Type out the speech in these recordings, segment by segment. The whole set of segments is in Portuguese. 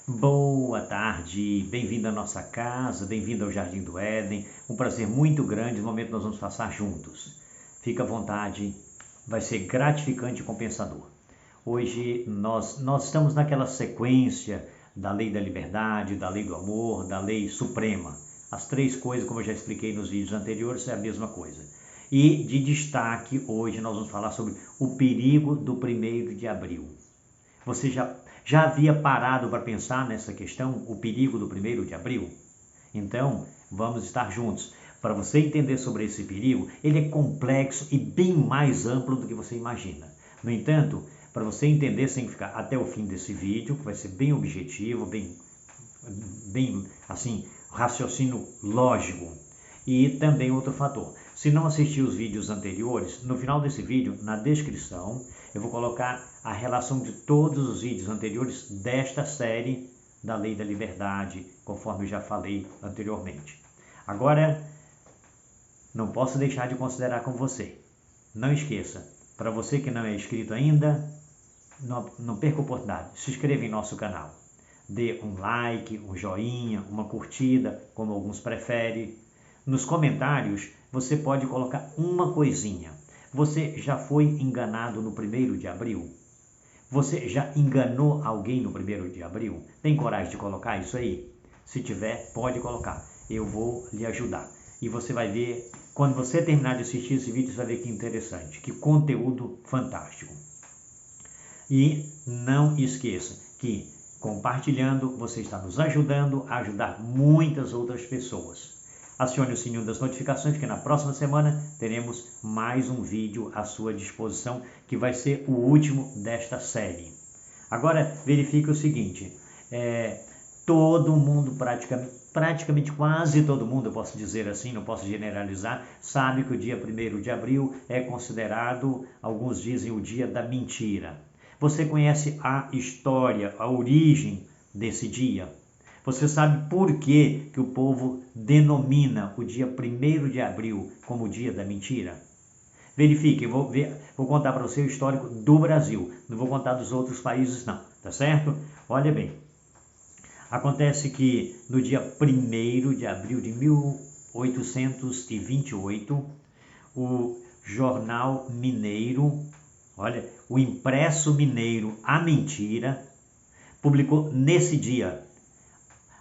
Boa tarde, bem-vindo à nossa casa, bem-vindo ao Jardim do Éden. Um prazer muito grande, no momento que nós vamos passar juntos. Fica à vontade, vai ser gratificante e compensador. Hoje nós estamos naquela sequência da lei da liberdade, da lei do amor, da lei suprema. As três coisas, como eu já expliquei nos vídeos anteriores, é a mesma coisa. E de destaque, hoje nós vamos falar sobre o perigo do 1º de abril. Você já havia parado para pensar nessa questão, o perigo do 1º de abril? Então, vamos estar juntos. Para você entender sobre esse perigo, ele é complexo e bem mais amplo do que você imagina. No entanto, para você entender, você tem que ficar até o fim desse vídeo, que vai ser bem objetivo, bem assim, raciocínio lógico. E também outro fator, se não assistir os vídeos anteriores, no final desse vídeo, na descrição, eu vou colocar a relação de todos os vídeos anteriores desta série da Lei da Liberdade, conforme eu já falei anteriormente. Agora, não posso deixar de considerar com você. Não esqueça, para você que não é inscrito ainda, não perca a oportunidade, se inscreva em nosso canal. Dê um like, um joinha, uma curtida, como alguns preferem. Nos comentários, você pode colocar uma coisinha. Você já foi enganado no 1º de abril? Você já enganou alguém no 1º de abril? Tem coragem de colocar isso aí? Se tiver, pode colocar. Eu vou lhe ajudar. E você vai ver, quando você terminar de assistir esse vídeo, você vai ver que interessante, que conteúdo fantástico. E não esqueça que compartilhando, você está nos ajudando a ajudar muitas outras pessoas. Acione o sininho das notificações, que na próxima semana teremos mais um vídeo à sua disposição, que vai ser o último desta série. Agora, verifique o seguinte, todo mundo, praticamente quase todo mundo, eu posso dizer assim, não posso generalizar, sabe que o dia 1º de abril é considerado, alguns dizem, o dia da mentira. Você conhece a história, a origem desse dia? Você sabe por que o povo denomina o dia 1º de abril como o dia da mentira? Verifique, eu vou contar para você o histórico do Brasil, não vou contar dos outros países não, tá certo? Olha bem, acontece que no dia 1º de abril de 1828, o jornal mineiro, olha, o impresso mineiro A Mentira, publicou nesse dia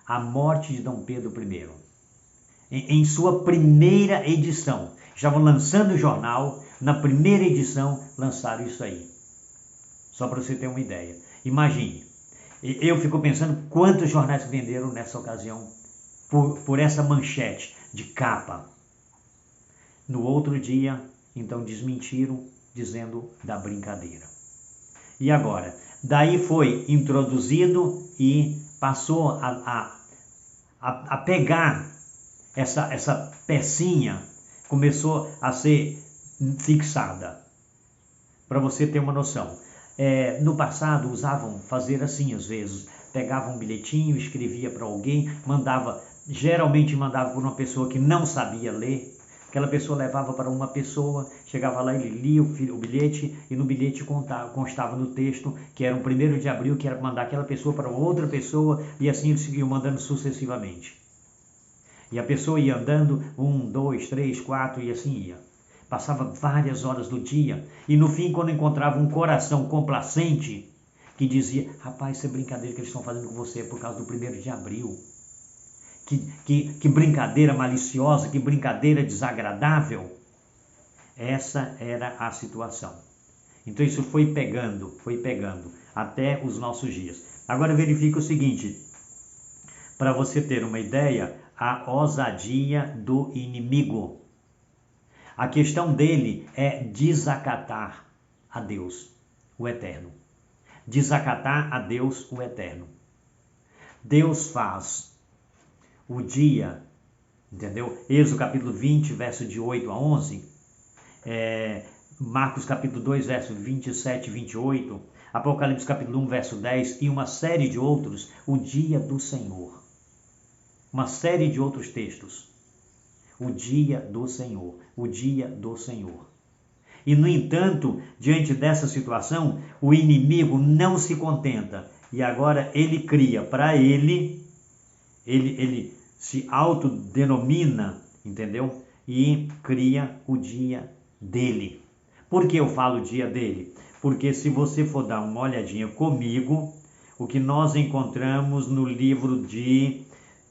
a morte de Dom Pedro I. Em sua primeira edição, estavam lançando o jornal, na primeira edição lançaram isso aí. Só para você ter uma ideia. Imagine, eu fico pensando quantos jornais venderam nessa ocasião por essa manchete de capa. No outro dia, então desmentiram, dizendo da brincadeira. E agora? Daí foi introduzido e passou a pegar essa pecinha, começou a ser fixada. Para você ter uma noção. No passado usavam fazer assim às vezes, pegavam um bilhetinho, escrevia para alguém, geralmente mandava para uma pessoa que não sabia ler, aquela pessoa levava para uma pessoa, chegava lá, ele lia o bilhete e no bilhete constava no texto que era o 1º de abril, que era mandar aquela pessoa para outra pessoa e assim eles seguiam mandando sucessivamente. E a pessoa ia andando, 1, 2, 3, 4 e assim ia. Passava várias horas do dia e no fim, quando encontrava um coração complacente que dizia, rapaz, isso é brincadeira que eles estão fazendo com você por causa do 1º de abril. Que brincadeira maliciosa, que brincadeira desagradável. Essa era a situação. Então isso foi pegando até os nossos dias. Agora verifica o seguinte, para você ter uma ideia, a ousadia do inimigo. A questão dele é desacatar a Deus, o Eterno. Desacatar a Deus, o Eterno. Deus faz o dia, entendeu? Êxodo capítulo 20, verso de 8 a 11, Marcos capítulo 2, verso 27 e 28, Apocalipse capítulo 1, verso 10 e uma série de outros, o dia do Senhor. Uma série de outros textos. O dia do Senhor, o dia do Senhor. E, no entanto, diante dessa situação, o inimigo não se contenta e agora ele cria para ele se autodenomina, entendeu? E cria o dia dele. Por que eu falo o dia dele? Porque se você for dar uma olhadinha comigo, o que nós encontramos no livro de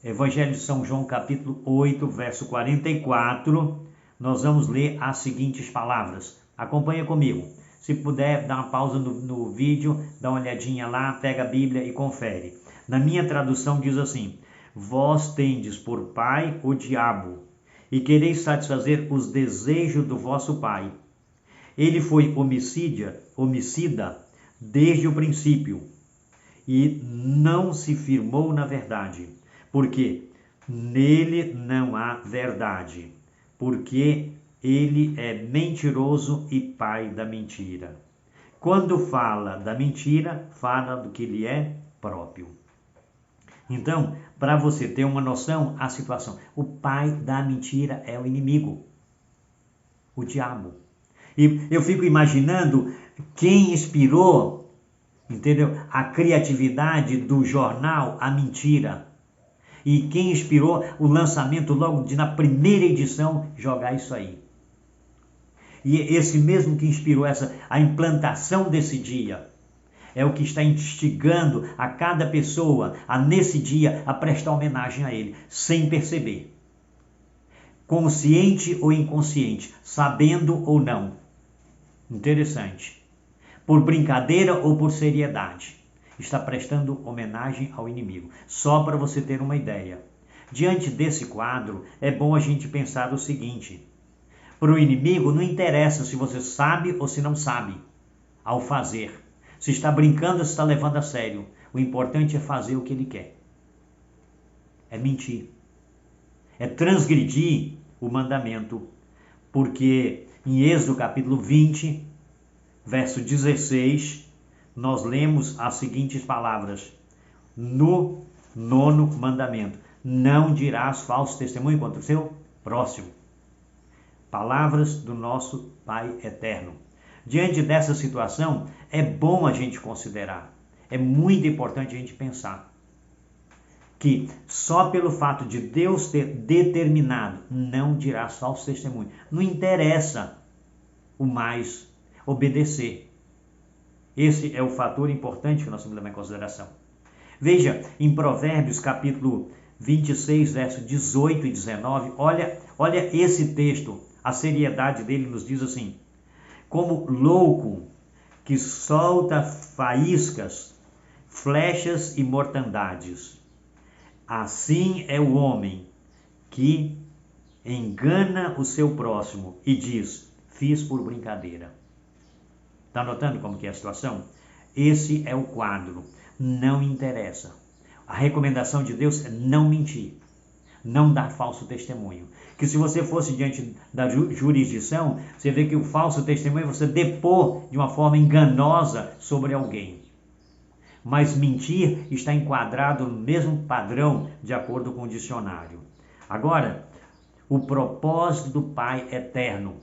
Evangelho de São João, capítulo 8, verso 44, nós vamos ler as seguintes palavras. Acompanha comigo. Se puder, dá uma pausa no vídeo, dá uma olhadinha lá, pega a Bíblia e confere. Na minha tradução diz assim: vós tendes por pai o diabo, e quereis satisfazer os desejos do vosso pai. Ele foi homicida desde o princípio, e não se firmou na verdade, porque nele não há verdade, porque ele é mentiroso e pai da mentira. Quando fala da mentira, fala do que lhe é próprio. Então, para você ter uma noção, a situação, o pai da mentira é o inimigo, o diabo. E eu fico imaginando quem inspirou, entendeu? A criatividade do jornal A Mentira. E quem inspirou o lançamento logo na primeira edição, jogar isso aí. E esse mesmo que inspirou a implantação desse dia, é o que está instigando a cada pessoa nesse dia, a prestar homenagem a ele, sem perceber. Consciente ou inconsciente, sabendo ou não. Interessante. Por brincadeira ou por seriedade, está prestando homenagem ao inimigo. Só para você ter uma ideia. Diante desse quadro, é bom a gente pensar o seguinte: para o inimigo não interessa se você sabe ou se não sabe ao fazer. Se está brincando ou se está levando a sério. O importante é fazer o que ele quer. É mentir. É transgredir o mandamento. Porque em Êxodo capítulo 20, verso 16, nós lemos as seguintes palavras. No 9º mandamento: não dirás falso testemunho contra o seu próximo. Palavras do nosso Pai eterno. Diante dessa situação, é bom a gente considerar, é muito importante a gente pensar que só pelo fato de Deus ter determinado não dirás falso testemunho, não interessa o mais obedecer. Esse é o fator importante que nós temos que levar em consideração. Veja, em Provérbios capítulo 26, verso 18 e 19, olha esse texto, a seriedade dele nos diz assim: como louco que solta faíscas, flechas e mortandades, assim é o homem que engana o seu próximo e diz: fiz por brincadeira. Está notando como que é a situação? Esse é o quadro. Não interessa. A recomendação de Deus é não mentir, não dar falso testemunho. Que se você fosse diante da jurisdição, você vê que o falso testemunho é você depor de uma forma enganosa sobre alguém. Mas mentir está enquadrado no mesmo padrão de acordo com o dicionário. Agora, o propósito do Pai eterno.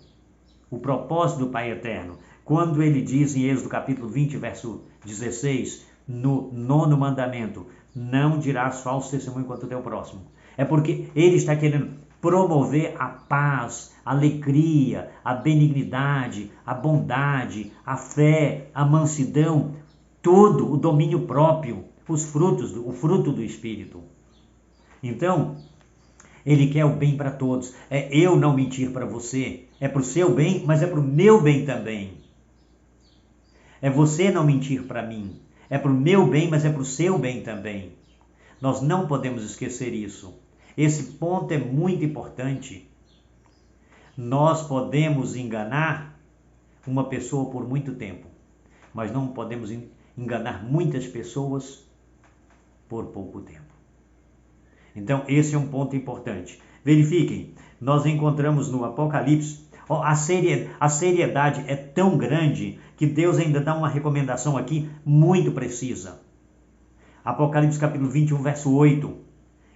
O propósito do Pai eterno. Quando ele diz em Êxodo capítulo 20, verso 16, no 9º mandamento: não dirás falso testemunho contra o teu próximo. É porque ele está querendo promover a paz, a alegria, a benignidade, a bondade, a fé, a mansidão, todo o domínio próprio, o fruto do Espírito. Então, ele quer o bem para todos. É eu não mentir para você. É para o seu bem, mas é para o meu bem também. É você não mentir para mim. É para o meu bem, mas é para o seu bem também. Nós não podemos esquecer isso. Esse ponto é muito importante. Nós podemos enganar uma pessoa por muito tempo, mas não podemos enganar muitas pessoas por pouco tempo. Então, esse é um ponto importante. Verifiquem, nós encontramos no Apocalipse, a seriedade é tão grande que Deus ainda dá uma recomendação aqui muito precisa. Apocalipse capítulo 21, verso 8,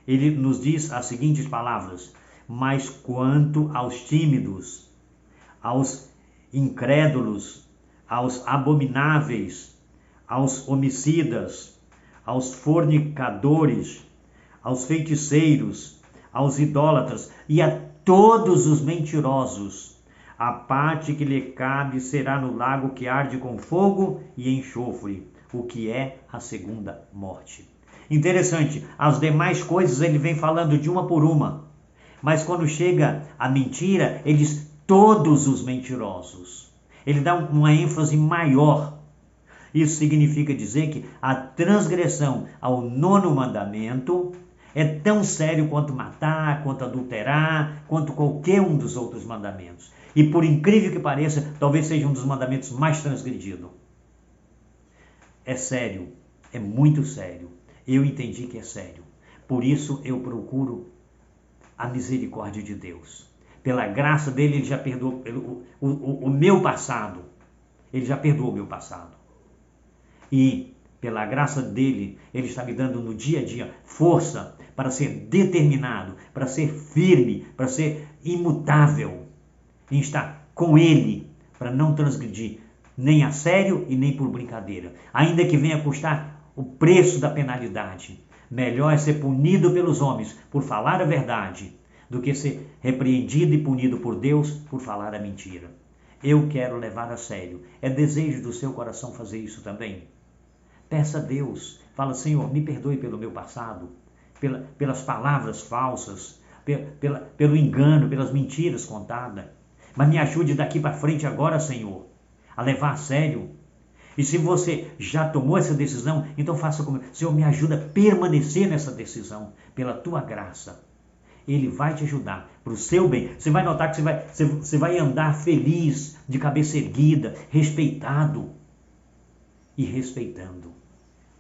ele nos diz as seguintes palavras: mas quanto aos tímidos, aos incrédulos, aos abomináveis, aos homicidas, aos fornicadores, aos feiticeiros, aos idólatras e a todos os mentirosos. A parte que lhe cabe será no lago que arde com fogo e enxofre, o que é a segunda morte. Interessante, as demais coisas ele vem falando de uma por uma, mas quando chega a mentira, ele diz todos os mentirosos. Ele dá uma ênfase maior. Isso significa dizer que a transgressão ao 9º mandamento é tão sério quanto matar, quanto adulterar, quanto qualquer um dos outros mandamentos. E por incrível que pareça, talvez seja um dos mandamentos mais transgredidos. É sério, é muito sério. Eu entendi que é sério. Por isso eu procuro a misericórdia de Deus. Pela graça dele, ele já perdoou o meu passado. Ele já perdoou o meu passado. E pela graça dele, ele está me dando no dia a dia força para ser determinado, para ser firme, para ser imutável, em estar com ele, para não transgredir, nem a sério e nem por brincadeira. Ainda que venha custar o preço da penalidade, melhor é ser punido pelos homens por falar a verdade, do que ser repreendido e punido por Deus por falar a mentira. Eu quero levar a sério. É desejo do seu coração fazer isso também? Peça a Deus. Fala, Senhor, me perdoe pelo meu passado, pelas palavras falsas, pelo engano, pelas mentiras contadas. Mas me ajude daqui para frente agora, Senhor, a levar a sério. E se você já tomou essa decisão, então faça como, Senhor, me ajuda a permanecer nessa decisão, pela tua graça. Ele vai te ajudar para o seu bem. Você vai notar que você vai andar feliz, de cabeça erguida, respeitado e respeitando.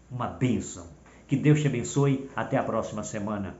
Uma bênção. Que Deus te abençoe. Até a próxima semana.